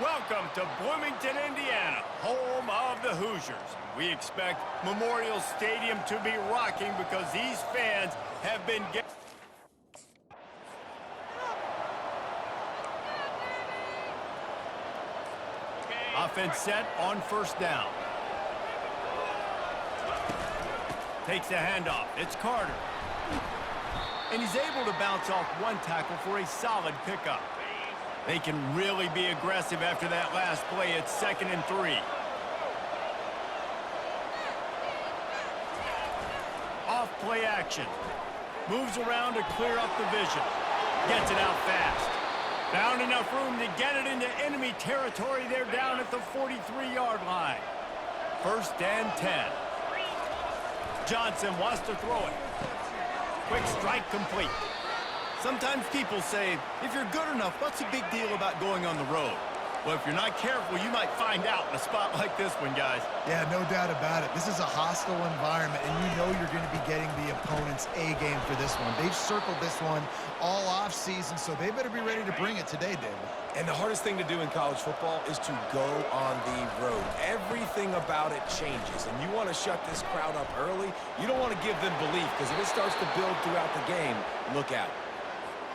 Welcome to Bloomington, Indiana, home of the Hoosiers. We expect Memorial Stadium to be rocking because these fans have been getting... Offense set on first down. Takes the handoff. It's Carter. And he's able to bounce off one tackle for a solid pickup. They can really be aggressive after that last play. It's 2nd and 3. Off play action. Moves around to clear up the vision. Gets it out fast. Found enough room to get it into enemy territory. They're down at the 43-yard line. 1st and 10. Johnson wants to throw it. Quick strike complete. Sometimes people say, if you're good enough, what's the big deal about going on the road? Well, if you're not careful, you might find out in a spot like this one, guys. Yeah, no doubt about it. This is a hostile environment, and you know you're going to be getting the opponent's A-game for this one. They've circled this one all off-season, so they better be ready to bring it today, David. And the hardest thing to do in college football is to go on the road. Everything about it changes, and you want to shut this crowd up early. You don't want to give them belief, because if it starts to build throughout the game, look out.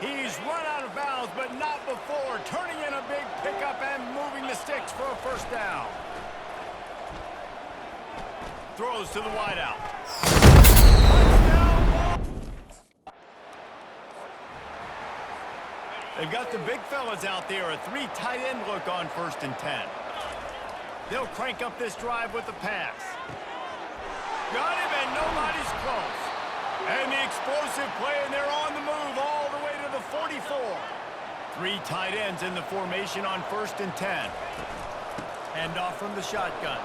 He's run out of bounds, but not before. Turning in a big pickup and moving the sticks for a first down. Throws to the wideout. They've got the big fellas out there. A 3 tight end look on 1st and 10. They'll crank up this drive with the pass. Got him, and nobody's close. And the explosive play, and they're on the move all the way to the 44. 3 tight ends in the formation on 1st and 10. Hand off from the shotgun.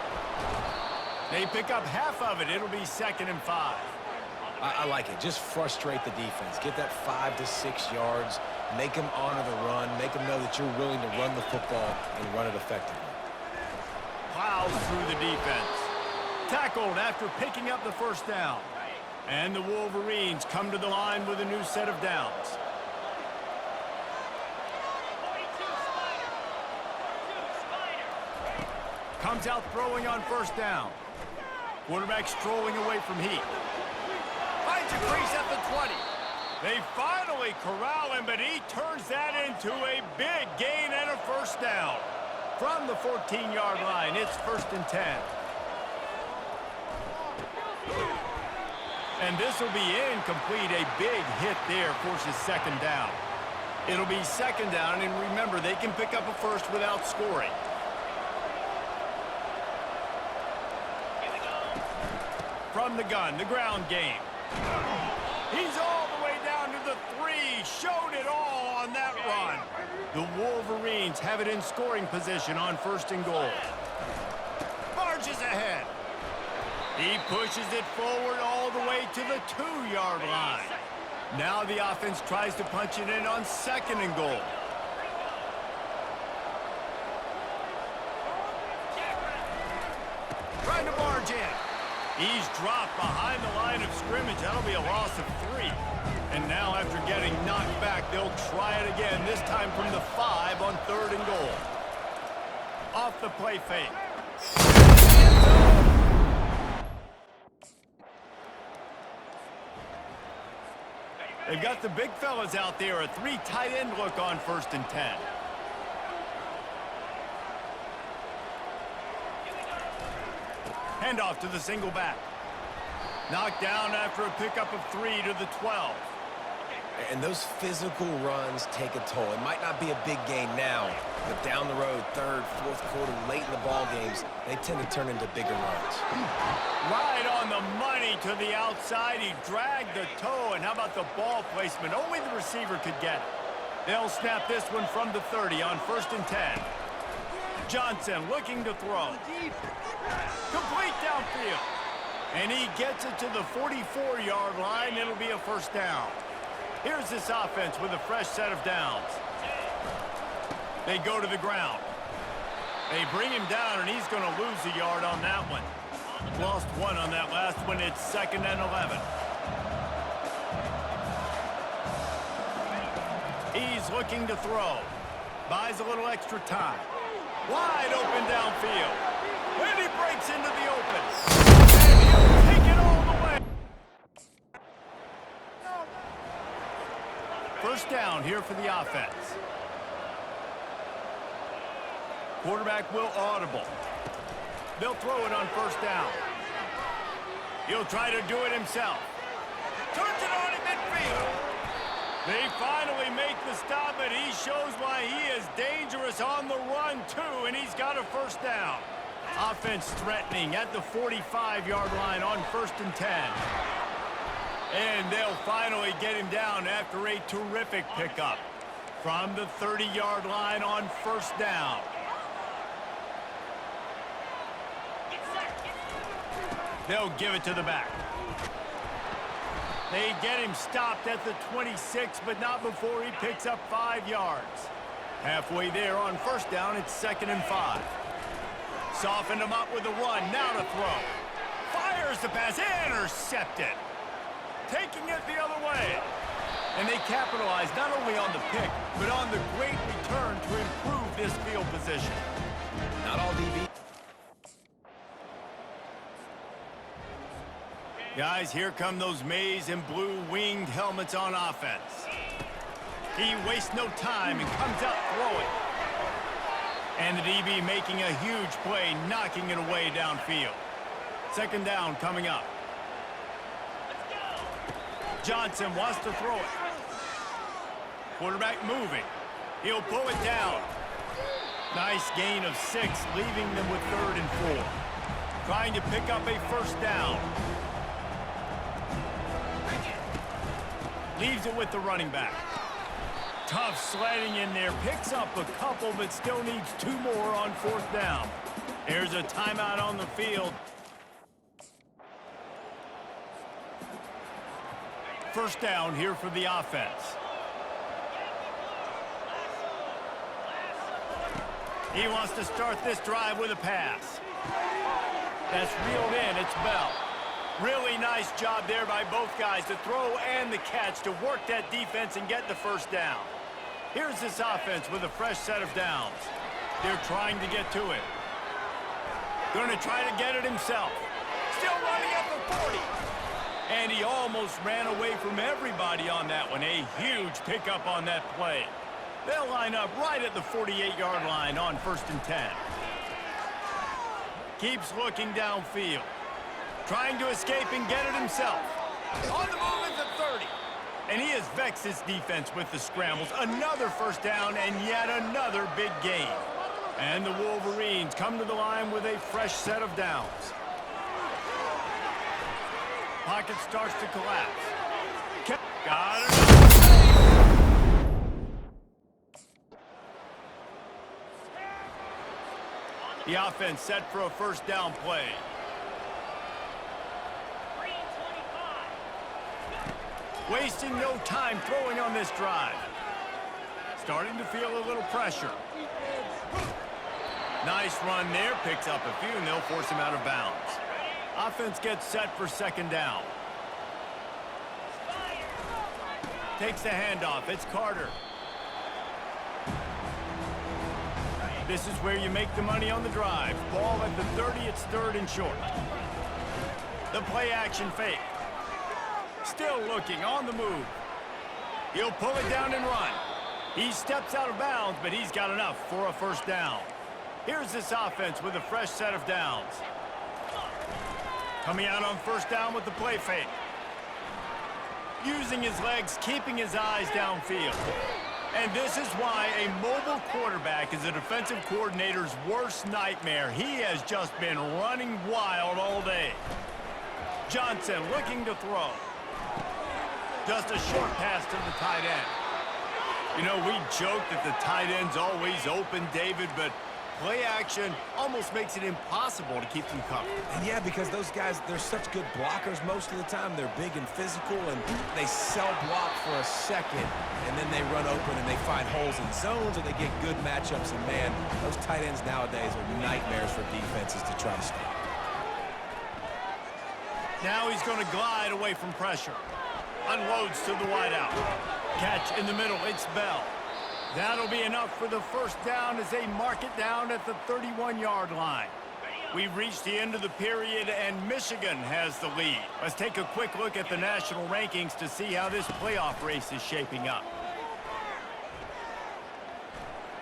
They pick up half of it. It'll be 2nd and 5. I like it. Just frustrate the defense. Get that 5 to 6 yards. Make them honor the run. Make them know that you're willing to run the football and run it effectively. Plows through the defense. Tackled after picking up the first down. And the Wolverines come to the line with a new set of downs. Comes out throwing on first down. Quarterback strolling away from heat. Finds a crease at the 20. They finally corral him, but he turns that into a big gain and a first down. From the 14-yard line, it's 1st and 10. And this will be incomplete. A big hit there forces 2nd down. It'll be 2nd down, and remember, they can pick up a first without scoring. From the gun, the ground game. He's all the way down to the 3. Showed it all on that run. The Wolverines have it in scoring position on 1st and goal. Barges ahead. He pushes it forward all the way to the 2-yard line. Now the offense tries to punch it in on 2nd and goal. Trying to barge in. He's dropped behind the line of scrimmage. That'll be a loss of 3. And now after getting knocked back, they'll try it again, this time from the 5 on 3rd and goal. Off the play fake. They've got the big fellas out there. A 3 tight end look on 1st and 10. Handoff to the single back. Knocked down after a pickup of 3 to the 12. And those physical runs take a toll. It might not be a big gain now, but down the road, 3rd, 4th quarter, late in the ball games, they tend to turn into bigger runs. Right on the money to the outside. He dragged the toe, and how about the ball placement? Only the receiver could get it. They'll snap this one from the 30 on 1st and 10. Johnson looking to throw. Complete downfield. And he gets it to the 44-yard line. It'll be a first down. Here's this offense with a fresh set of downs. They go to the ground. They bring him down, and he's going to lose a yard on that one. Lost 1 on that last one. It's 2nd and 11. He's looking to throw. Buys a little extra time. Wide open downfield. When he breaks into the open. And he'll take it all the way. First down here for the offense. Quarterback will audible. They'll throw it on first down. He'll try to do it himself. Turns it on in midfield. They finally make the stop, but he shows why he is dangerous on the run, too, and he's got a first down. Offense threatening at the 45-yard line on 1st and 10. And they'll finally get him down after a terrific pickup from the 30-yard line on first down. They'll give it to the back. They get him stopped at the 26, but not before he picks up 5 yards. Halfway there on first down, it's 2nd and 5. Softened him up with a run, now to throw. Fires the pass, intercepted. Taking it the other way. And they capitalize not only on the pick, but on the great return to improve this field position. Not all DB. Guys, here come those maize and blue winged helmets on offense. He wastes no time and comes out throwing. And the DB making a huge play, knocking it away downfield. 2nd down coming up. Johnson wants to throw it. Quarterback moving. He'll pull it down. Nice gain of 6, leaving them with 3rd and 4. Trying to pick up a first down. Leaves it with the running back. Tough sledding in there. Picks up a couple, but still needs 2 more on 4th down. There's a timeout on the field. First down here for the offense. He wants to start this drive with a pass. That's reeled in. It's Bell. Really nice job there by both guys to throw and the catch to work that defense and get the first down. Here's this offense with a fresh set of downs. They're trying to get to it. Going to try to get it himself. Still running at the 40. And he almost ran away from everybody on that one. A huge pickup on that play. They'll line up right at the 48-yard line on 1st and 10. Keeps looking downfield. Trying to escape and get it himself. On the move at the 30. And he has vexed his defense with the scrambles. Another first down and yet another big gain. And the Wolverines come to the line with a fresh set of downs. Pocket starts to collapse. Got it. The offense set for a first down play. Wasting no time throwing on this drive. Starting to feel a little pressure. Nice run there. Picks up a few, and they'll force him out of bounds. Offense gets set for 2nd down. Takes the handoff. It's Carter. This is where you make the money on the drive. Ball at the 30. It's 3rd and short. The play action fake. Still looking on the move. He'll pull it down and run. He steps out of bounds, but he's got enough for a first down. Here's this offense with a fresh set of downs. Coming out on first down with the play fake. Using his legs, keeping his eyes downfield. And this is why a mobile quarterback is a defensive coordinator's worst nightmare. He has just been running wild all day. Johnson looking to throw. Just a short pass to the tight end. You know, we joke that the tight end's always open, David, but play action almost makes it impossible to keep them covered. And yeah, because those guys, they're such good blockers most of the time. They're big and physical, and they cell block for a second, and then they run open and they find holes in zones, or they get good matchups. And man, those tight ends nowadays are nightmares for defenses to try to stop. Now he's going to glide away from pressure. Unloads to the wideout. Catch in the middle. It's Bell. That'll be enough for the first down as they mark it down at the 31-yard line. We've reached the end of the period, and Michigan has the lead. Let's take a quick look at the national rankings to see how this playoff race is shaping up.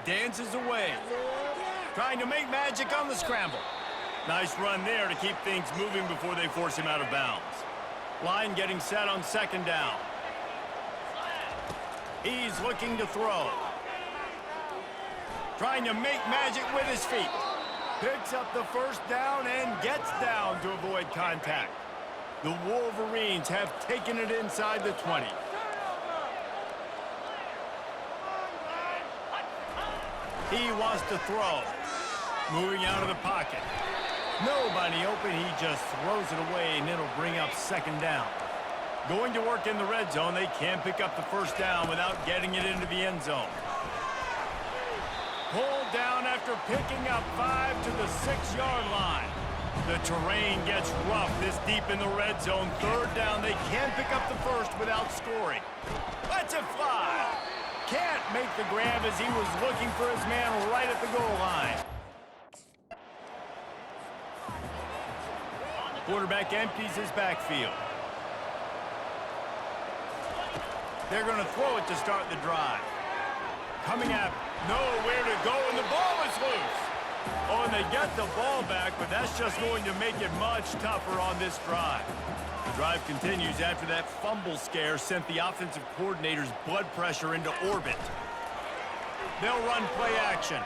Dances away. Trying to make magic on the scramble. Nice run there to keep things moving before they force him out of bounds. Line getting set on second down. He's looking to throw. Trying to make magic with his feet. Picks up the first down and gets down to avoid contact. The Wolverines have taken it inside the 20. He wants to throw. Moving out of the pocket. Nobody open, he just throws it away, and it'll bring up second down. Going to work in the red zone, they can't pick up the first down without getting it into the end zone. Pulled down after picking up 5 to the 6-yard line. The terrain gets rough this deep in the red zone. Third down, they can't pick up the first without scoring. Lets it fly. Can't make the grab as he was looking for his man right at the goal line. Quarterback empties his backfield. They're going to throw it to start the drive. Coming up, nowhere to go, and the ball is loose. Oh, and they get the ball back, but that's just going to make it much tougher on this drive. The drive continues after that fumble scare sent the offensive coordinator's blood pressure into orbit. They'll run play action.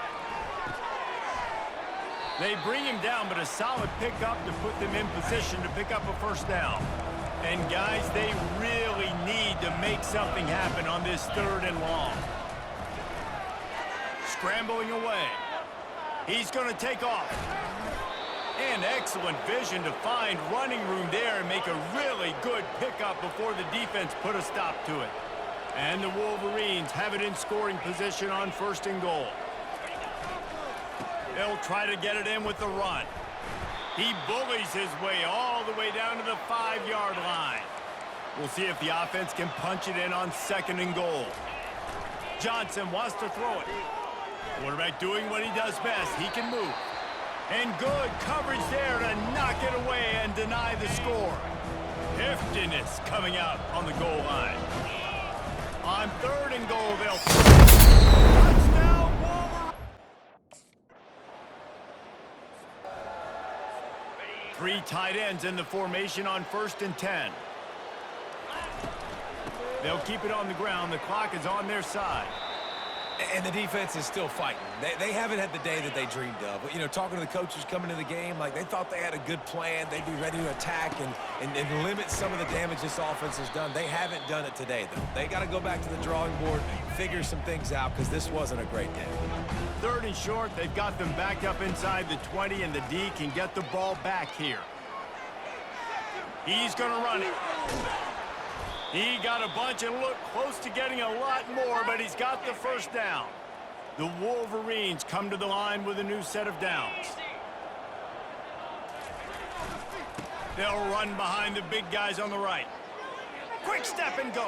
They bring him down, but a solid pickup to put them in position to pick up a first down. And guys, they really need to make something happen on this third and long. Scrambling away. He's going to take off. And excellent vision to find running room there and make a really good pickup before the defense put a stop to it. And the Wolverines have it in scoring position on first and goal. They'll try to get it in with the run. He bullies his way all the way down to the 5-yard line. We'll see if the offense can punch it in on second and goal. Johnson wants to throw it. Quarterback doing what he does best. He can move. And good coverage there to knock it away and deny the score. Heftiness coming out on the goal line. On third and goal, they'll... Touchdown, Wolverines! 3 tight ends in the formation on first and 10. They'll keep it on the ground. The clock is on their side. And the defense is still fighting. They haven't had the day that they dreamed of. You know, talking to the coaches coming into the game, like they thought they had a good plan. They'd be ready to attack and limit some of the damage this offense has done. They haven't done it today, though. They got to go back to the drawing board, figure some things out, because this wasn't a great day. Third and short, they've got them backed up inside the 20, and the D can get the ball back here. He's going to run it. He got a bunch and looked close to getting a lot more, but he's got the first down. The Wolverines come to the line with a new set of downs. They'll run behind the big guys on the right. Quick step and go.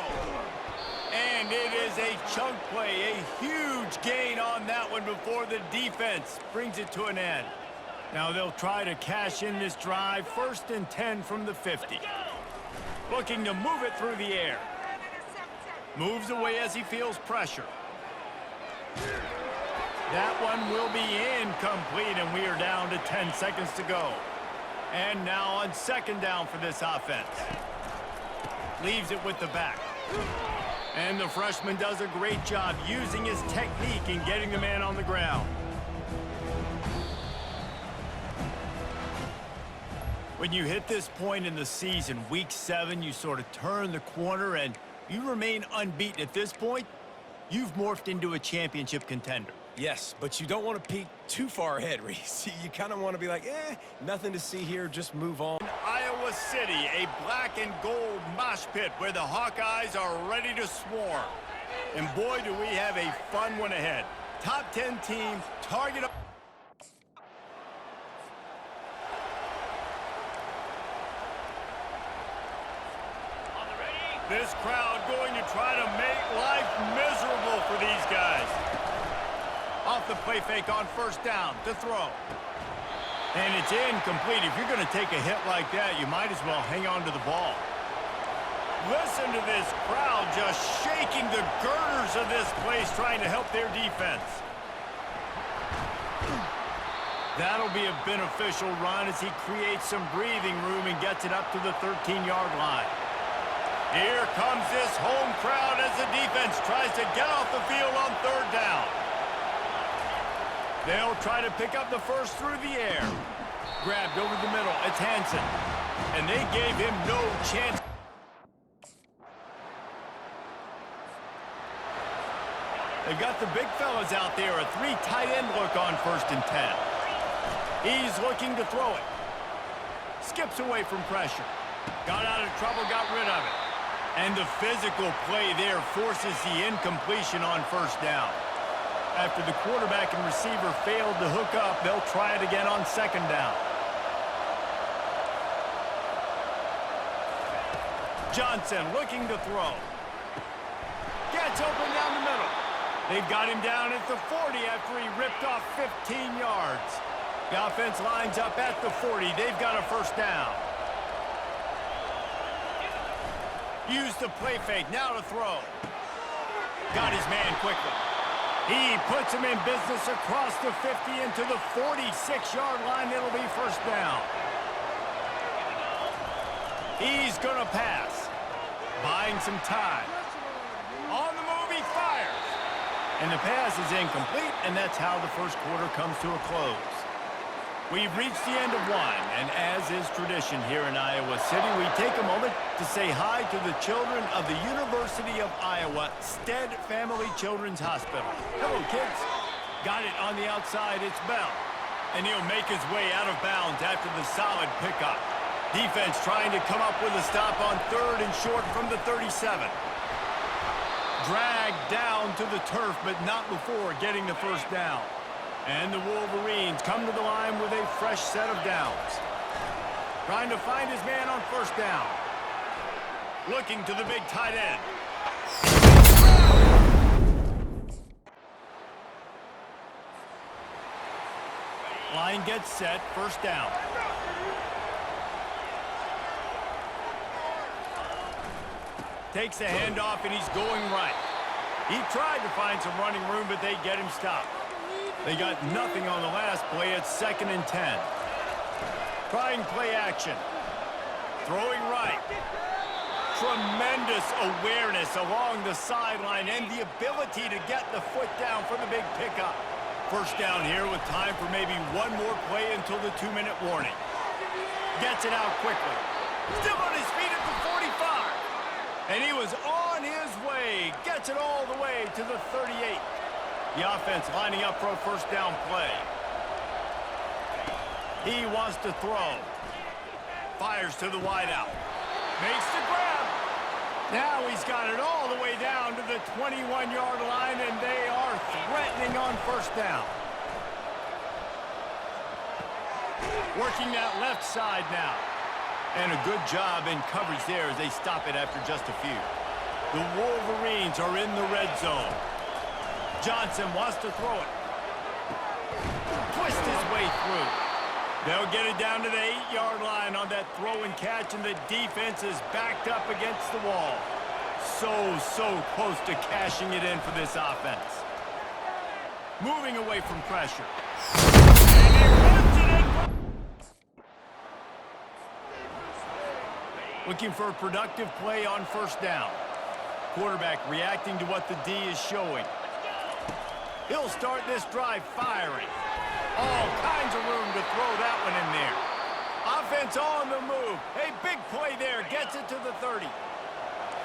And it is a chunk play, a huge gain on that one before the defense brings it to an end. Now they'll try to cash in this drive, first and 10 from the 50. Looking to move it through the air. Moves away as he feels pressure. That one will be incomplete, and we are down to 10 seconds to go. And now on second down for this offense. Leaves it with the back. And the freshman does a great job using his technique and getting the man on the ground. When you hit this point in the season, week 7, you sort of turn the corner and you remain unbeaten. At this point, you've morphed into a championship contender. Yes, but you don't want to peek too far ahead, Reese. You kind of want to be like, nothing to see here, just move on. Iowa City, a black and gold mosh pit where the Hawkeyes are ready to swarm. And boy, do we have a fun one ahead. Top 10 team, target... This crowd going to try to make life miserable for these guys. Off the play fake on first down to throw. And it's incomplete. If you're going to take a hit like that, you might as well hang on to the ball. Listen to this crowd just shaking the girders of this place, trying to help their defense. That'll be a beneficial run as he creates some breathing room and gets it up to the 13-yard line. Here comes this home crowd as the defense tries to get off the field on third down. They'll try to pick up the first through the air. Grabbed over the middle. It's Hansen. And they gave him no chance. They've got the big fellas out there. A 3 tight end look on first and 10. He's looking to throw it. Skips away from pressure. Got out of trouble, got rid of it. And the physical play there forces the incompletion on first down. After the quarterback and receiver failed to hook up, they'll try it again on second down. Johnson looking to throw. Gets open down the middle. They've got him down at the 40 after he ripped off 15 yards. The offense lines up at the 40. They've got a first down. Use the play fake. Now to throw. Got his man quickly. He puts him in business across the 50 into the 46-yard line. It'll be first down. He's going to pass. Buying some time. On the move, he fires. And the pass is incomplete, and that's how the first quarter comes to a close. We've reached the end of one, and as is tradition here in Iowa City, we take a moment to say hi to the children of the University of Iowa Stead Family Children's Hospital. Hello, kids. Got it on the outside, it's Bell. And he'll make his way out of bounds after the solid pickup. Defense trying to come up with a stop on third and short from the 37. Dragged down to the turf, but not before getting the first down. And the Wolverines come to the line with a fresh set of downs. Trying to find his man on first down. Looking to the big tight end. Line gets set, first down. Takes the handoff and he's going right. He tried to find some running room, but they get him stopped. They got nothing on the last play. It's second and 10. Trying play action. Throwing right. Tremendous awareness along the sideline and the ability to get the foot down for the big pickup. First down here with time for maybe one more play until the 2-minute warning. Gets it out quickly. Still on his feet at the 45. And he was on his way. Gets it all the way to the 38. The offense lining up for a first down play. He wants to throw. Fires to the wideout. Makes the grab. Now he's got it all the way down to the 21-yard line, and they are threatening on first down. Working that left side now. And a good job in coverage there as they stop it after just a few. The Wolverines are in the red zone. Johnson wants to throw it. Twist his way through. They'll get it down to the 8-yard line on that throw and catch, and the defense is backed up against the wall. So close to cashing it in for this offense. Moving away from pressure. And he runs it in. Looking for a productive play on first down. Quarterback reacting to what the D is showing. He'll start this drive firing. All kinds of room to throw that one in there. Offense on the move. A big play there. Gets it to the 30.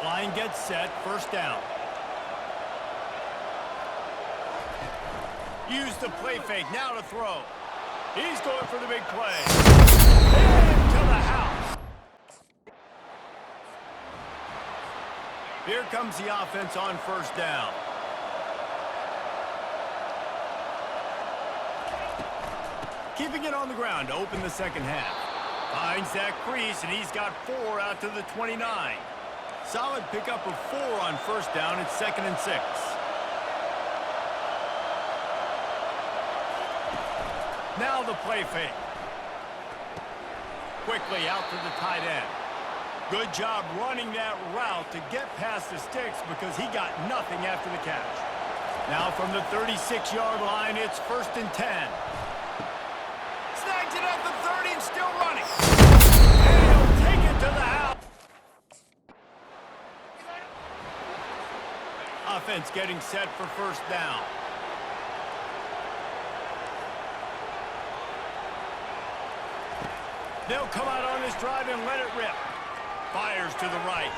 Line gets set. First down. Use the play fake. Now to throw. He's going for the big play. Into the house. Here comes the offense on first down. Keeping it on the ground to open the second half. Finds that crease, and he's got 4 out to the 29. Solid pickup of 4 on first down. It's 2nd and 6. Now the play fake. Quickly out to the tight end. Good job running that route to get past the sticks because he got nothing after the catch. Now from the 36-yard line, it's 1st and 10. Snags it at the 30 and still running. And he'll take it to the house. Offense getting set for first down. They'll come out on this drive and let it rip. Fires to the right.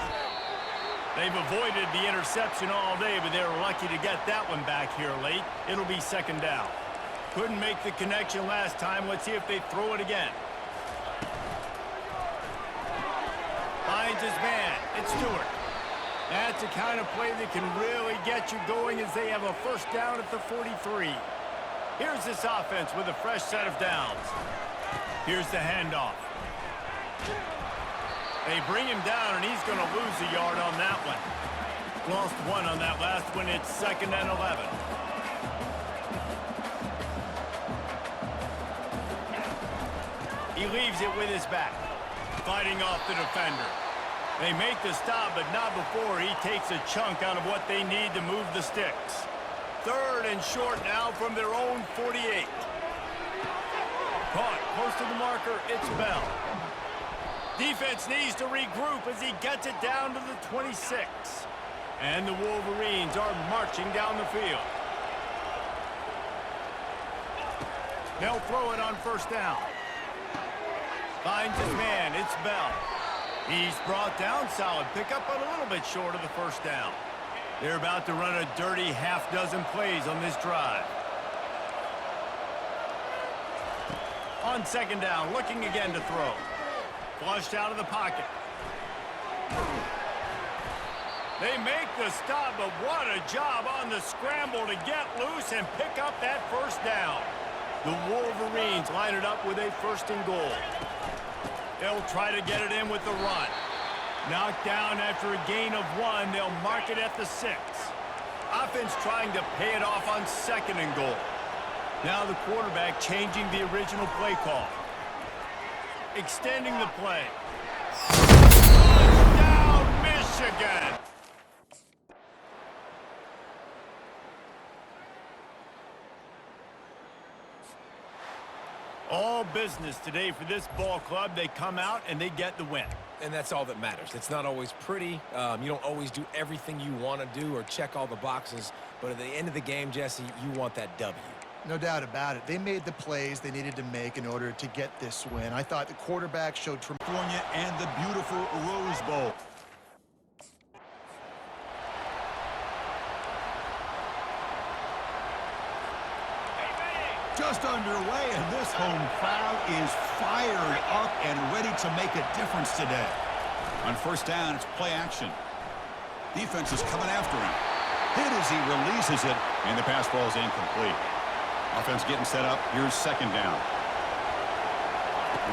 They've avoided the interception all day, but they were lucky to get that one back here late. It'll be 2nd down. Couldn't make the connection last time. Let's see if they throw it again. Finds his man. It's Stewart. That's the kind of play that can really get you going as they have a first down at the 43. Here's this offense with a fresh set of downs. Here's the handoff. They bring him down, and he's going to lose a yard on that one. Lost 1 on that last one. It's 2nd and 11. He leaves it with his back, fighting off the defender. They make the stop, but not before he takes a chunk out of what they need to move the sticks. 3rd and short now from their own 48. Caught close to the marker, it's Bell. Defense needs to regroup as he gets it down to the 26. And the Wolverines are marching down the field. They'll throw it on first down. Finds his man, it's Bell. He's brought down, solid pickup, but a little bit short of the first down. They're about to run a dirty half-dozen plays on this drive. On 2nd down, looking again to throw. Flushed out of the pocket. They make the stop, but what a job on the scramble to get loose and pick up that first down. The Wolverines line it up with a 1st and goal. They'll try to get it in with the run. Knocked down after a gain of 1, they'll mark it at the 6. Offense trying to pay it off on 2nd and goal. Now the quarterback changing the original play call. Extending the play. Touchdown, Michigan! All business today for this ball club. They come out and they get the win. And that's all that matters. It's not always pretty. You don't always do everything you want to do or check all the boxes. But at the end of the game, Jesse, you want that W. No doubt about it. They made the plays they needed to make in order to get this win. I thought the quarterback showed California and the beautiful Rose Bowl. Just underway, and this home crowd is fired up and ready to make a difference today. On first down, it's play action. Defense is coming after him. Hit as he releases it, and the pass ball is incomplete. Offense getting set up. Here's 2nd down.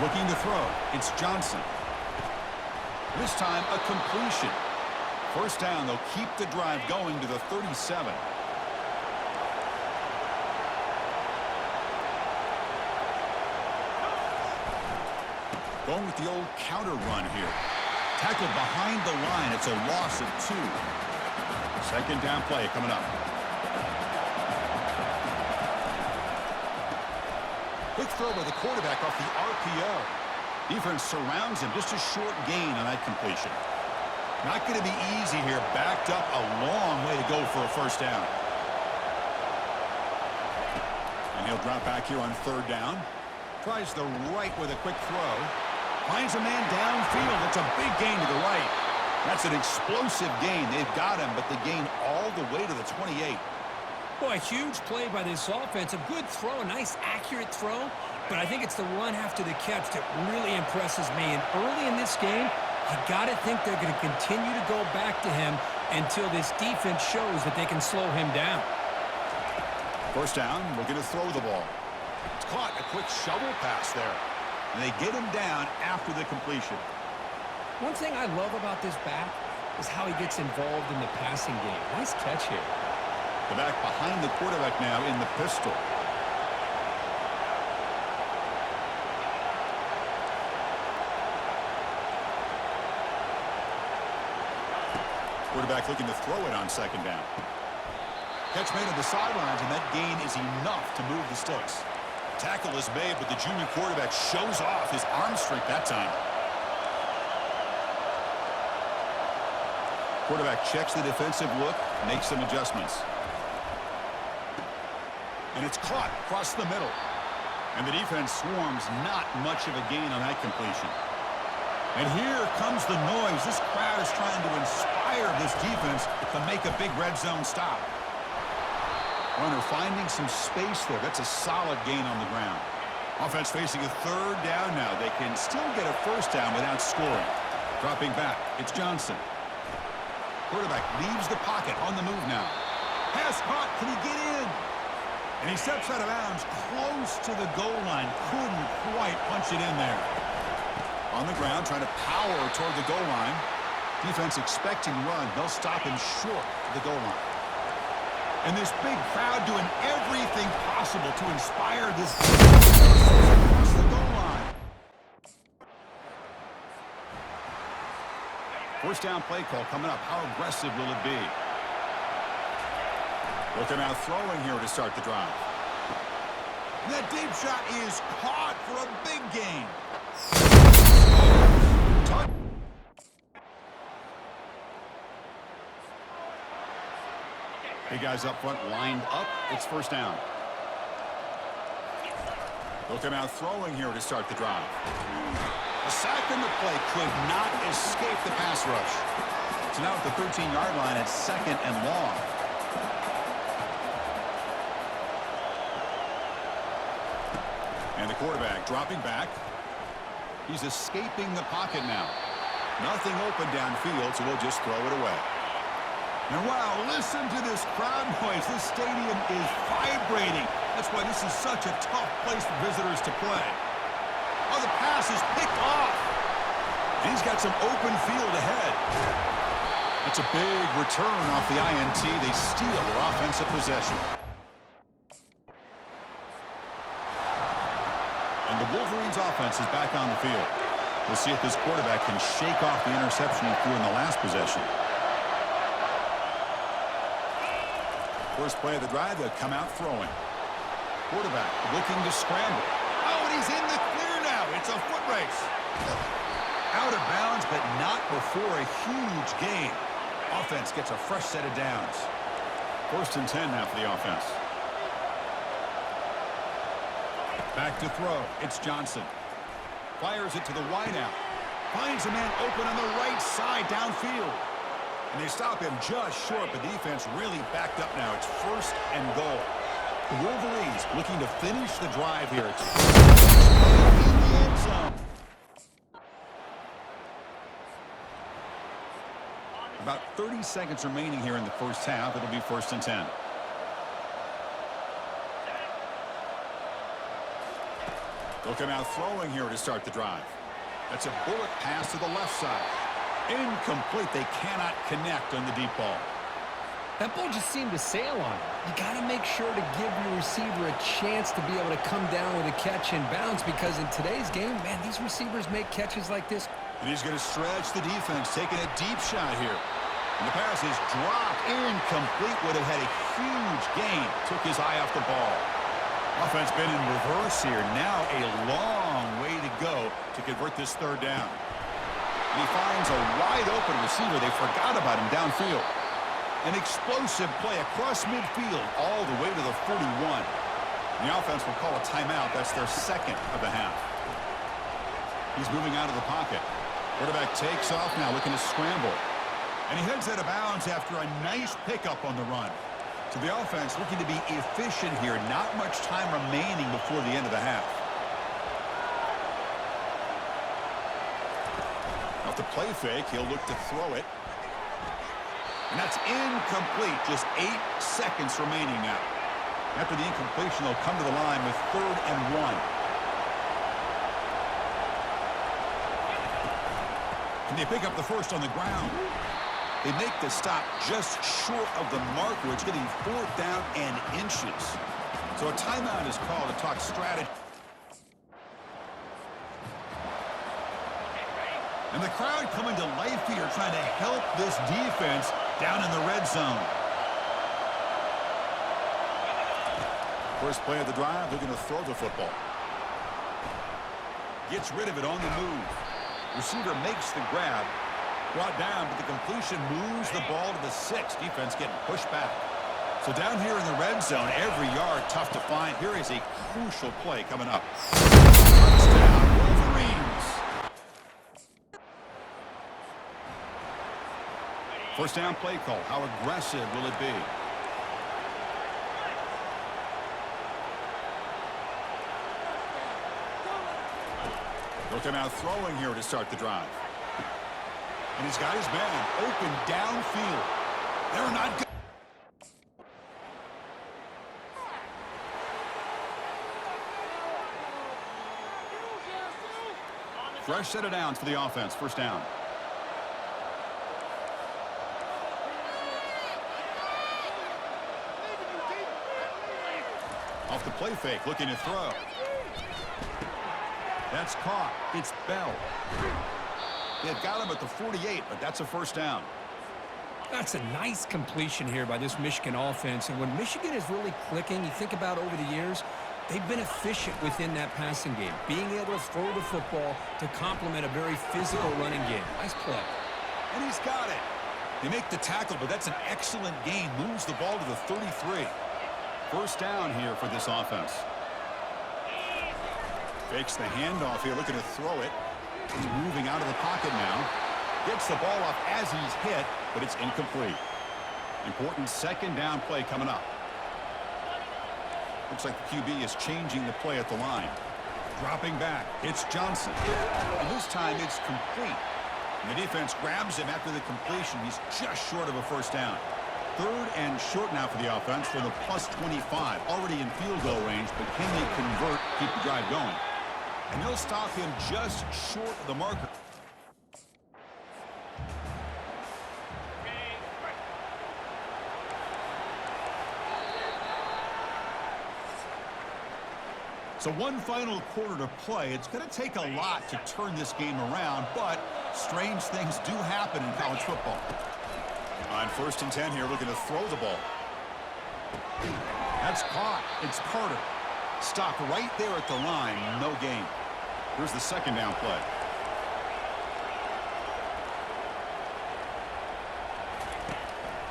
Looking to throw. It's Johnson. This time, a completion. First down, they'll keep the drive going to the 37. Going with the old counter run here. Tackled behind the line. It's a loss of 2. 2nd down play coming up. Quick throw by the quarterback off the RPO. Defense surrounds him. Just a short gain on that completion. Not going to be easy here. Backed up a long way to go for a first down. And he'll drop back here on 3rd down. Tries the right with a quick throw. Finds a man downfield. It's a big gain to the right. That's an explosive gain. They've got him, but the gain all the way to the 28. Boy, a huge play by this offense. A good throw, a nice accurate throw. But I think it's the run after the catch that really impresses me. And early in this game, you got to think they're going to continue to go back to him until this defense shows that they can slow him down. First down, looking to throw the ball. It's caught. A quick shovel pass there. And they get him down after the completion. One thing I love about this back, is how he gets involved in the passing game. Nice catch here. The back behind the quarterback now in the pistol. Quarterback looking to throw it on second down. Catch made on the sidelines, and that gain is enough to move the sticks. Tackle is made, but the junior quarterback shows off his arm strength that time. Quarterback checks the defensive look, makes some adjustments. And it's caught across the middle. And the defense swarms, not much of a gain on that completion. And here comes the noise. This crowd is trying to inspire this defense to make a big red zone stop. Runner finding some space there. That's a solid gain on the ground. Offense facing a third down now. They can still get a first down without scoring. Dropping back, it's Johnson. Quarterback leaves the pocket on the move now. Pass caught. Can he get in? And he steps out of bounds close to the goal line. Couldn't quite punch it in there. On the ground, trying to power toward the goal line. Defense expecting run. They'll stop him short of the goal line. And this big crowd doing everything possible to inspire this across the goal line. First down play call coming up. How aggressive will it be? Looking out throwing here to start the drive. And that deep shot is caught for a big gain. Big guys up front lined up. It's first down. Looking out throwing here to start the drive. A sack in the play could not escape the pass rush. So now at the 13-yard line, it's second and long. And the quarterback dropping back. He's escaping the pocket now. Nothing open downfield, so we'll just throw it away. And wow, listen to this crowd noise. This stadium is vibrating. That's why this is such a tough place for visitors to play. Oh, the pass is picked off. And he's got some open field ahead. That's a big return off the INT. They steal their offensive possession. And the Wolverines offense is back on the field. We'll see if this quarterback can shake off the interception he threw in the last possession. First play of the drive, they'll come out throwing. Quarterback looking to scramble. Oh, and he's in the clear now. It's a foot race. Out of bounds, but not before a huge gain. Offense gets a fresh set of downs. First and 10 now for the offense. Back to throw. It's Johnson. Fires it to the wideout. Finds a man open on the right side downfield. And they stop him just short, but defense really backed up now. It's first and goal. The Wolverines looking to finish the drive here. It's in the end zone. About 30 seconds remaining here in the first half. It'll be first and 10. Looking out throwing here to start the drive. That's a bullet pass to the left side. Incomplete. They cannot connect on the deep ball. That ball just seemed to sail on him. You got to make sure to give your receiver a chance to be able to come down with a catch and bounce, because in today's game, man, these receivers make catches like this. And he's going to stretch the defense, taking a deep shot here. And the pass is dropped. Incomplete. Would have had a huge gain. Took his eye off the ball. Offense been in reverse here. Now a long way to go to convert this third down. And he finds a wide-open receiver. They forgot about him downfield. An explosive play across midfield all the way to the 41. And the offense will call a timeout. That's their second of the half. He's moving out of the pocket. Quarterback takes off now, looking to scramble. And he heads out of bounds after a nice pickup on the run. So the offense looking to be efficient here. Not much time remaining before the end of the half. Off the play fake, he'll look to throw it. And that's incomplete. Just 8 seconds remaining now. After the incompletion, they'll come to the line with 3rd and 1. Can they pick up the first on the ground? They make the stop just short of the marker. It's getting 4th down and inches. So a timeout is called to talk strategy. And the crowd coming to life here, trying to help this defense down in the red zone. First play of the drive, they're going to throw the football. Gets rid of it on the move. Receiver makes the grab. Brought down, but the completion moves the ball to the 6. Defense getting pushed back. So down here in the red zone, every yard tough to find. Here is a crucial play coming up. Touchdown, Wolverines. First down play call. How aggressive will it be? Looking out throwing here to start the drive. And he's got his man open downfield. They're not good. Fresh set of downs for the offense. First down. Off the play fake, looking to throw. That's caught. It's Bell. They've got him at the 48, but that's a first down. That's a nice completion here by this Michigan offense. And when Michigan is really clicking, you think about over the years, they've been efficient within that passing game, being able to throw the football to complement a very physical running game. Nice play. And he's got it. They make the tackle, but that's an excellent gain. Moves the ball to the 33. First down here for this offense. Fakes the handoff here, looking to throw it. He's moving out of the pocket now. Gets the ball off as he's hit, but it's incomplete. Important second down play coming up. Looks like the QB is changing the play at the line. Dropping back, it's Johnson. And this time it's complete. And the defense grabs him after the completion. He's just short of a first down. 3rd and short now for the offense for the plus 25. Already in field goal range, but can they convert, keep the drive going? And they'll stop him just short of the marker. So one final quarter to play. It's going to take a lot to turn this game around, but strange things do happen in college football. On 1st and 10 here, looking to throw the ball. That's caught. It's Carter. Stopped right there at the line. No gain. Here's the second down play.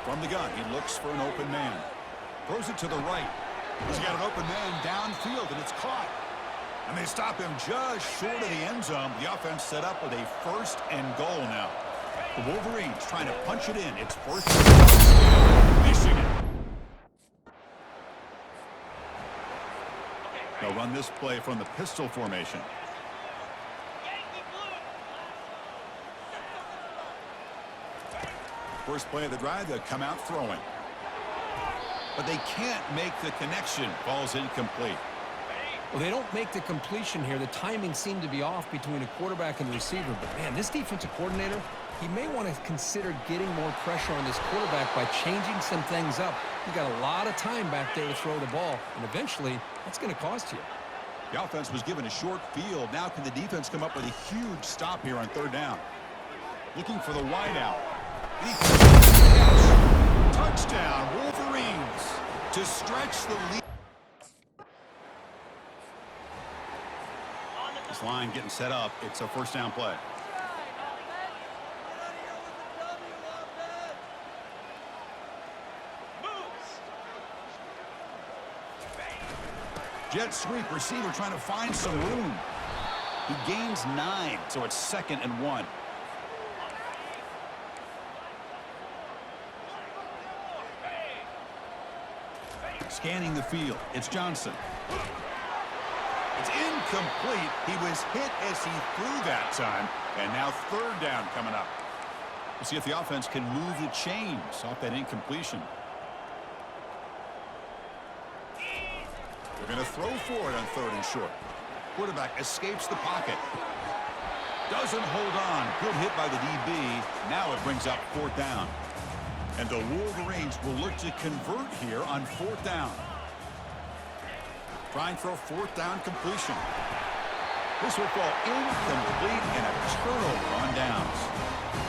From the gun, he looks for an open man. Throws it to the right. He's got an open man downfield, and it's caught. And they stop him just short of the end zone. The offense set up with a 1st and goal now. The Wolverines trying to punch it in. It's 1st and Michigan. They'll run this play from the pistol formation. First play of the drive, they'll come out throwing. But they can't make the connection. Ball's incomplete. Well, they don't make the completion here. The timing seemed to be off between a quarterback and the receiver. But, man, this defensive coordinator, he may want to consider getting more pressure on this quarterback by changing some things up. You got a lot of time back there to throw the ball, and eventually that's going to cost you. The offense was given a short field. Now can the defense come up with a huge stop here on 3rd down? Looking for the wide out. Touchdown, Wolverines, to stretch the lead. This line getting set up. It's a first down play. Jet sweep, receiver trying to find some room. He gains 9, so it's 2nd and 1. Scanning the field. It's Johnson. It's incomplete. He was hit as he threw that time. And now 3rd down coming up. We'll see if the offense can move the chains off that incompletion. They're going to throw for it on 3rd and short. Quarterback escapes the pocket. Doesn't hold on. Good hit by the DB. Now it brings up 4th down. And the Wolverines will look to convert here on 4th down. Trying for a 4th down completion. This will fall incomplete and a turnover on downs.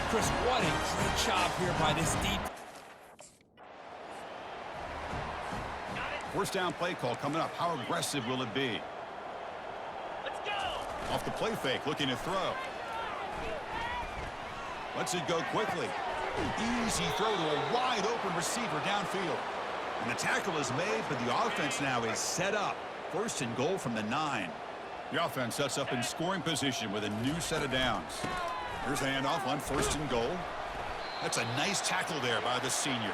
Chris, what a great job here by this deep. 1st down play call coming up. How aggressive will it be? Let's go. Off the play fake, looking to throw. Lets it go quickly. Easy throw to a wide open receiver downfield. And the tackle is made, but the offense now is set up. 1st and goal from the 9. The offense sets up in scoring position with a new set of downs. Here's the handoff on 1st and goal. That's a nice tackle there by the senior.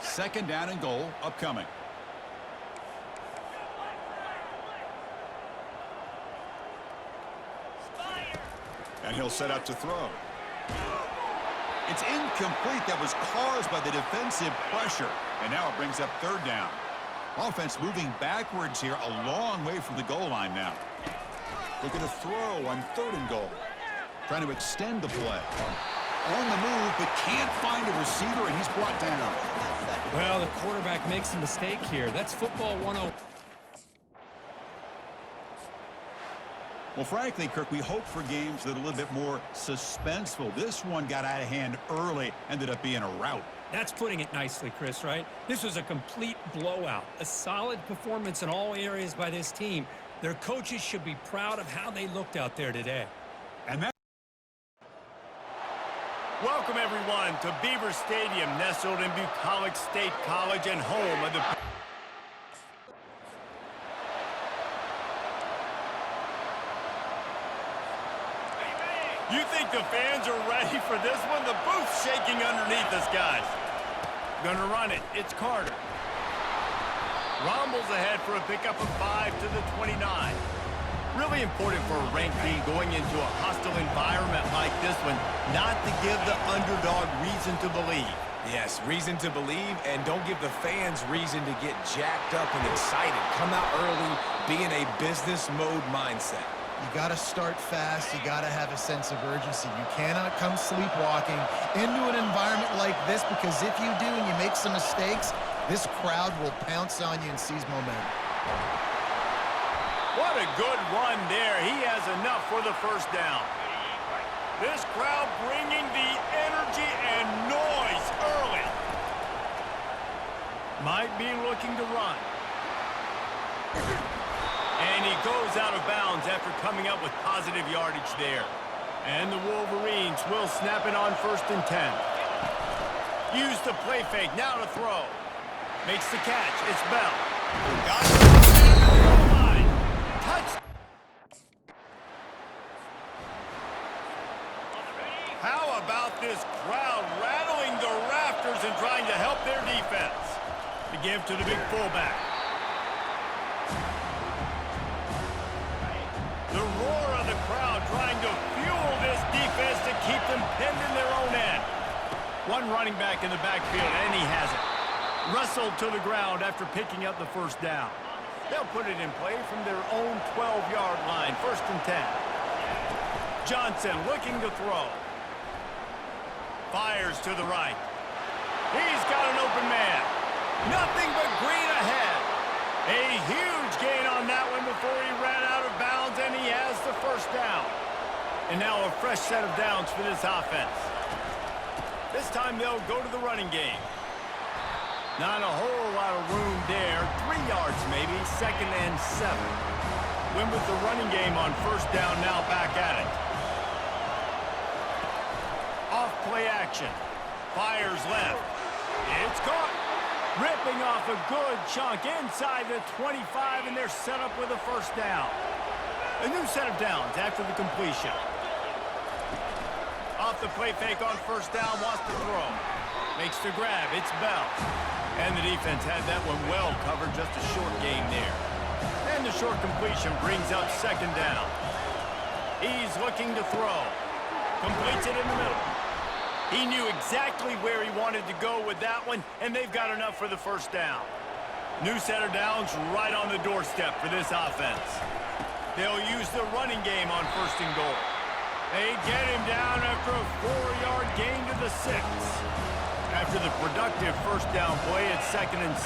2nd down and goal upcoming. And he'll set up to throw. It's incomplete. That was caused by the defensive pressure. And now it brings up 3rd down. Offense moving backwards here, a long way from the goal line now. Looking to throw on 3rd and goal. Trying to extend the play. On the move, but can't find a receiver, and he's brought down. Well, the quarterback makes a mistake here. That's football 101. Well, frankly, Kirk, we hope for games that are a little bit more suspenseful. This one got out of hand early, ended up being a rout. That's putting it nicely, Chris, right? This was a complete blowout. A solid performance in all areas by this team. Their coaches should be proud of how they looked out there today. And that Welcome, everyone, to Beaver Stadium, nestled in Bucolic State College and home of the... You think the fans are ready for this one? The booth's shaking underneath us, guys. Gonna run it. It's Carter. Rumbles ahead for a pickup of 5 to the 29. Really important for a ranked team going into a hostile environment like this one, not to give the underdog reason to believe. Yes, reason to believe, and don't give the fans reason to get jacked up and excited. Come out early, be in a business mode mindset. You got to start fast. You got to have a sense of urgency. You cannot come sleepwalking into an environment like this, because if you do and you make some mistakes, this crowd will pounce on you and seize momentum. What a good run there. He has enough for the 1st down. This crowd bringing the energy and noise early. Might be looking to run. And he goes out of bounds after coming up with positive yardage there. And the Wolverines will snap it on 1st and 10. Use the play fake, now to throw. Makes the catch, it's Bell. Got it. Touch. How about this crowd rattling the rafters and trying to help their defense? To give to the big fullback. The roar of the crowd trying to fuel this defense to keep them pinned in their own end. One running back in the backfield, and he has it. Wrestled to the ground after picking up the 1st down. They'll put it in play from their own 12-yard line, 1st and 10. Johnson looking to throw. Fires to the right. He's got an open man. Nothing but green ahead. A huge gain on that one before he ran out of bounds, and he has the 1st down. And now a fresh set of downs for this offense. This time they'll go to the running game. Not a whole lot of room there. 3 yards maybe, 2nd and 7. Win with the running game on 1st down, now back at it. Off play action. Fires left. It's caught. Ripping off a good chunk inside the 25, and they're set up with a 1st down. A new set of downs after the completion. Off the play fake on 1st down, wants to throw. Makes the grab, it's Bell. And the defense had that one well covered, just a short gain there. And the short completion brings up 2nd down. He's looking to throw. Completes it in the middle. He knew exactly where he wanted to go with that one, and they've got enough for the 1st down. New set of downs right on the doorstep for this offense. They'll use the running game on 1st and goal. They get him down after a 4-yard gain to the 6. After the productive first down play, it's 2nd and 6.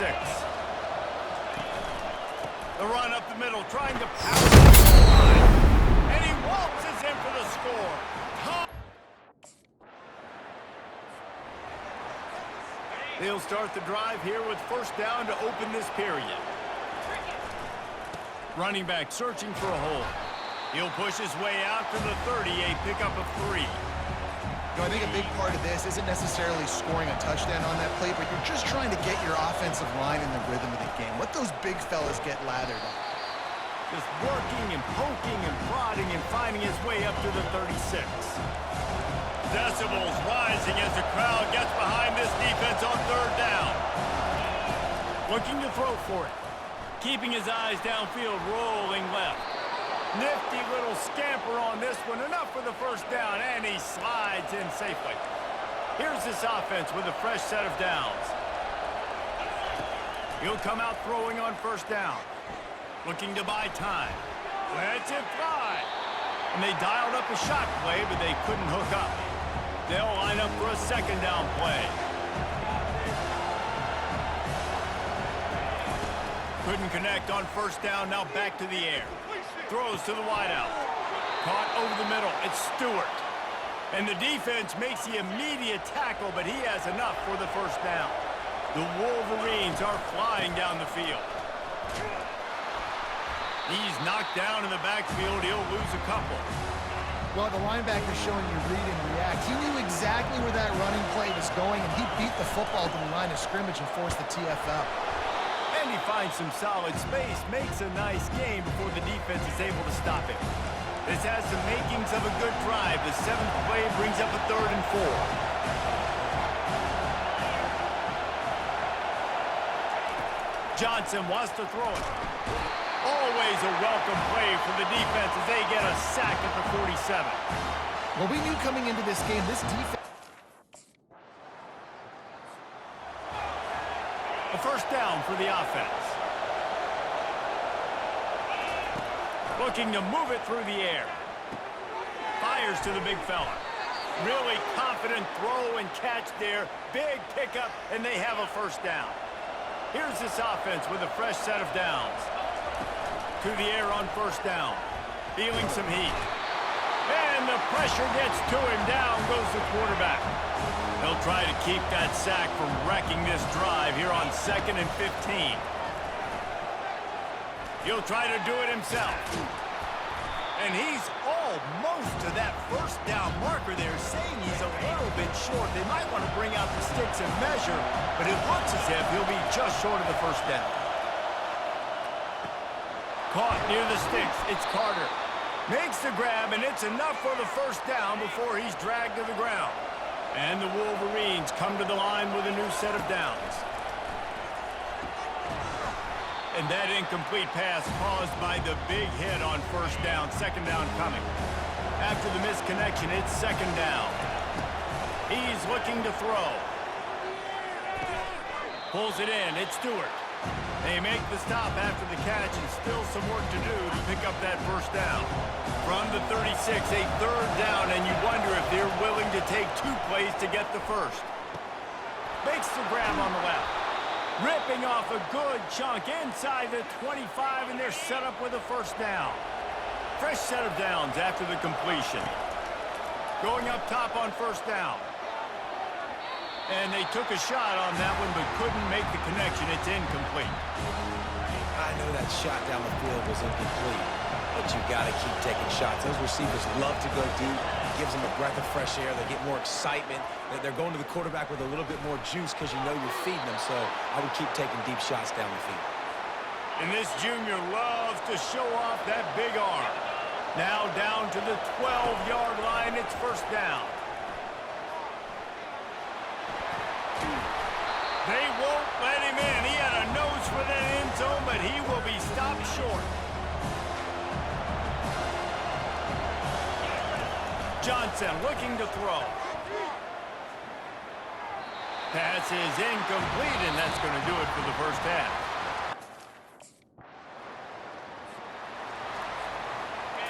The run up the middle, trying to power the line. And he waltzes in for the score. They'll start the drive here with 1st down to open this period. Running back searching for a hole. He'll push his way out to the 30, a pickup of 3. I think a big part of this isn't necessarily scoring a touchdown on that play, but you're just trying to get your offensive line in the rhythm of the game. Let those big fellas get lathered up. Just working and poking and prodding and finding his way up to the 36. Decibels rising as the crowd gets behind this defense on 3rd down. Looking to throw for it. Keeping his eyes downfield, rolling left. Nifty little scamper on this one. Enough for the 1st down, and he slides in safely. Here's this offense with a fresh set of downs. He'll come out throwing on 1st down. Looking to buy time. Lets it fly. And they dialed up a shot play, but they couldn't hook up. They'll line up for a 2nd down play. Couldn't connect on 1st down, now back to the air. Throws to the wideout. Caught over the middle. It's Stewart. And the defense makes the immediate tackle, but he has enough for the 1st down. The Wolverines are flying down the field. He's knocked down in the backfield. He'll lose a couple. Well, the linebacker's showing you read and react. He knew exactly where that running play was going, and he beat the football to the line of scrimmage and forced the TFL. And he finds some solid space, makes a nice game before the defense is able to stop him. This has the makings of a good drive. The 7th play brings up a 3rd and 4. Johnson wants to throw it. Always a welcome play for the defense as they get a sack at the 47. Well, we knew coming into this game, this defense... A 1st down for the offense. Looking to move it through the air. Fires to the big fella. Really confident throw and catch there. Big pickup, and they have a 1st down. Here's this offense with a fresh set of downs. To the air on 1st down. Feeling some heat. And the pressure gets to him. Down goes the quarterback. They'll try to keep that sack from wrecking this drive here on 2nd and 15. He'll try to do it himself. And he's almost to that 1st down marker there, saying he's a little bit short. They might want to bring out the sticks and measure, but it looks as if he'll be just short of the 1st down. Caught near the sticks. It's Carter. Makes the grab, and it's enough for the 1st down before he's dragged to the ground. And the Wolverines come to the line with a new set of downs. And that incomplete pass caused by the big hit on 1st down. 2nd down coming. After the misconnection, it's 2nd down. He's looking to throw. Pulls it in. It's Stewart. They make the stop after the catch, and still some work to do to pick up that 1st down. From the 36, a 3rd down, and you wonder if they're willing to take 2 plays to get the 1st. Makes the grab on the left. Ripping off a good chunk inside the 25, and they're set up with a 1st down. Fresh set of downs after the completion. Going up top on 1st down. And they took a shot on that one, but couldn't make the connection. It's incomplete. I know that shot down the field was incomplete, but you got to keep taking shots. Those receivers love to go deep. It gives them a breath of fresh air. They get more excitement. They're going to the quarterback with a little bit more juice because you know you're feeding them. So I would keep taking deep shots down the field. And this junior loves to show off that big arm. Now down to the 12-yard line. It's 1st down. They won't let him in. He had a nose for that end zone, but he will be stopped short. Johnson looking to throw. Pass is incomplete, and that's going to do it for the 1st half.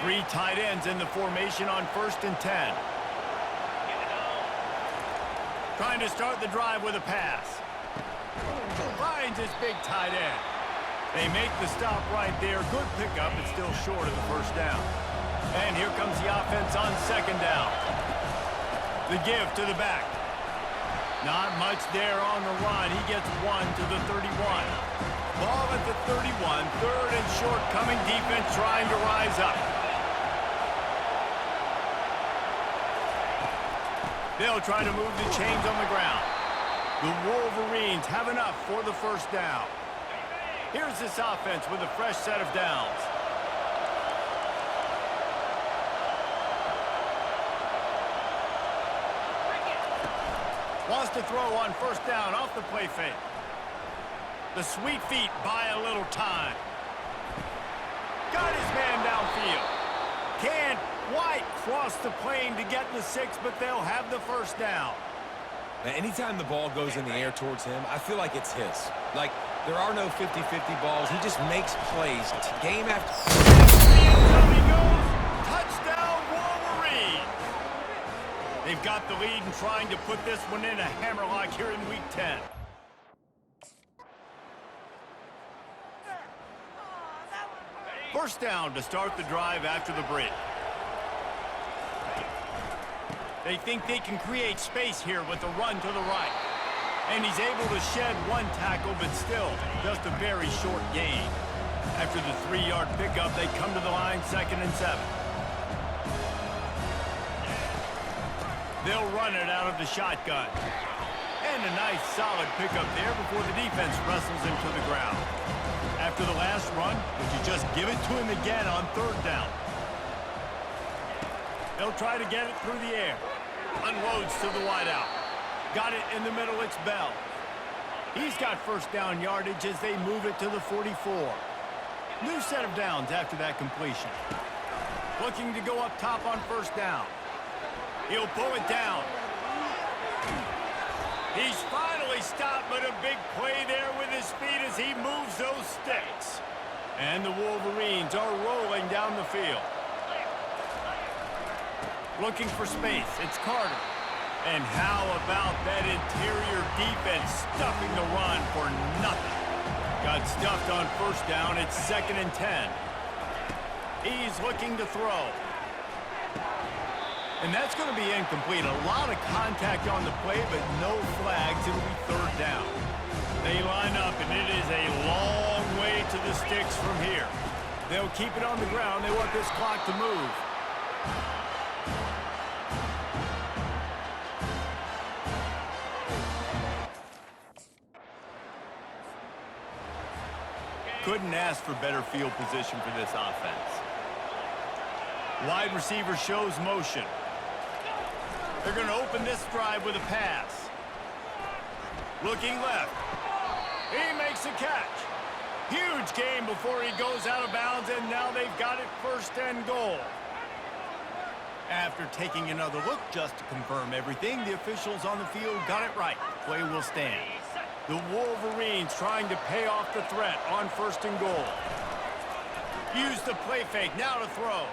Three tight ends in the formation on 1st and 10. Trying to start the drive with a pass. Finds his big tight end. They make the stop right there. Good pickup, but still short of the first down. And here comes the offense on 2nd down. The give to the back. Not much there on the run. He gets 1 to the 31. Ball at the 31. 3rd and short, coming defense trying to rise up. They'll try to move the chains on the ground. The Wolverines have enough for the first down. Here's this offense with a fresh set of downs. Wants to throw on 1st down off the play fake. The sweet feet buy a little time. Got his man downfield. Can't quite cross the plane to get the 6, but they'll have the first down. Now, anytime the ball goes in the air towards him, I feel like it's his. Like, there are no 50-50 balls. He just makes plays game after... He goes. Touchdown, Wolverines. They've got the lead and trying to put this one in a hammerlock here in Week 10. First down to start the drive after the break. They think they can create space here with a run to the right. And he's able to shed one tackle, but still just a very short gain. After the 3-yard pickup, they come to the line 2nd and 7. They'll run it out of the shotgun. And a nice solid pickup there before the defense wrestles him to the ground. After the last run, would you just give it to him again on 3rd down? They'll try to get it through the air. Unloads to the wideout. Got it in the middle, it's Bell. He's got first down yardage as they move it to the 44. New set of downs after that completion. Looking to go up top on 1st down. He'll pull it down. He's finally stopped, but a big play there with his speed as he moves those sticks. And the Wolverines are rolling down the field. Looking for space, it's Carter. And how about that interior defense stuffing the run for nothing? Got stuffed on 1st down, it's 2nd and 10. He's looking to throw. And that's going to be incomplete. A lot of contact on the play, but no flags. It'll be 3rd down. They line up, and it is a long way to the sticks from here. They'll keep it on the ground. They want this clock to move. Couldn't ask for better field position for this offense. Wide receiver shows motion. They're going to open this drive with a pass. Looking left. He makes a catch. Huge gain before he goes out of bounds, and now they've got it 1st and goal. After taking another look just to confirm everything, the officials on the field got it right. Play will stand. The Wolverines trying to pay off the threat on 1st and goal. Use the play fake, now to throw.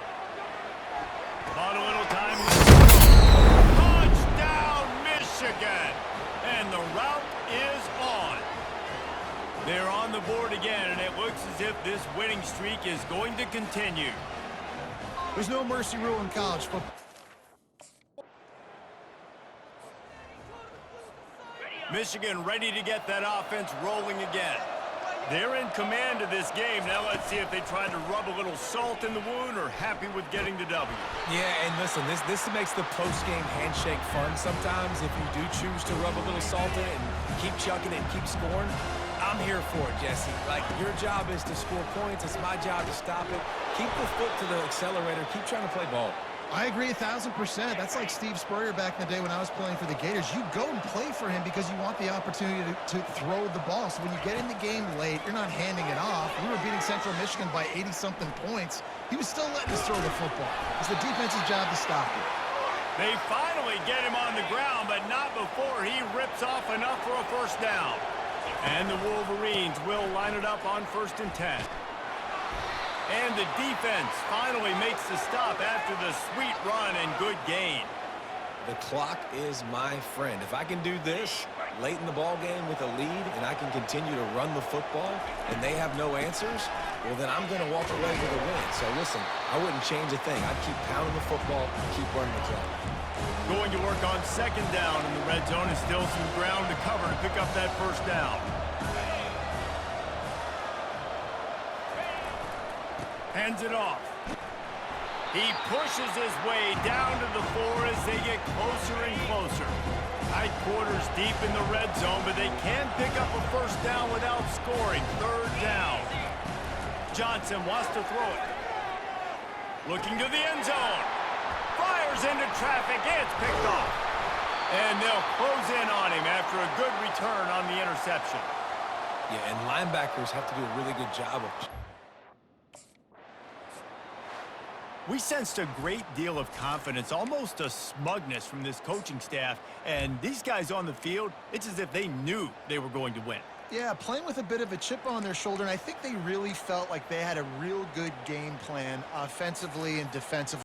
Bought a little time. Touchdown, Michigan! And the route is on. They're on the board again, and it looks as if this winning streak is going to continue. There's no mercy rule in college football. Michigan ready to get that offense rolling again. They're in command of this game. Now let's see if they try to rub a little salt in the wound or happy with getting the W. Yeah, and listen, this makes the post-game handshake fun sometimes. If you do choose to rub a little salt in it and keep chucking it and keep scoring, I'm here for it, Jesse. Like, your job is to score points. It's my job to stop it. Keep the foot to the accelerator. Keep trying to play ball. I agree 1,000%. That's like Steve Spurrier back in the day when I was playing for the Gators. You go and play for him because you want the opportunity to throw the ball. So when you get in the game late, you're not handing it off. We were beating Central Michigan by 80-something points. He was still letting us throw the football. It's the defense's job to stop it. They finally get him on the ground, but not before he rips off enough for a first down. And the Wolverines will line it up on 1st and 10. And the defense finally makes the stop after the sweet run and good gain. The clock is my friend. If I can do this late in the ball game with a lead and I can continue to run the football and they have no answers, well, then I'm going to walk away with a win. So, listen, I wouldn't change a thing. I'd keep pounding the football, keep running the clock. Going to work on second down in the red zone, and still some ground to cover to pick up that first down. Hands it off. He pushes his way down to the 4 as they get closer and closer. Tight quarters deep in the red zone, but they can't pick up a first down without scoring. Third down. Johnson wants to throw it. Looking to the end zone. Fires into traffic. It's picked off. And they'll close in on him after a good return on the interception. Yeah, and linebackers have to do a really good job of... We sensed a great deal of confidence, almost a smugness from this coaching staff. And these guys on the field, it's as if they knew they were going to win. Yeah, playing with a bit of a chip on their shoulder, and I think they really felt like they had a real good game plan offensively and defensively.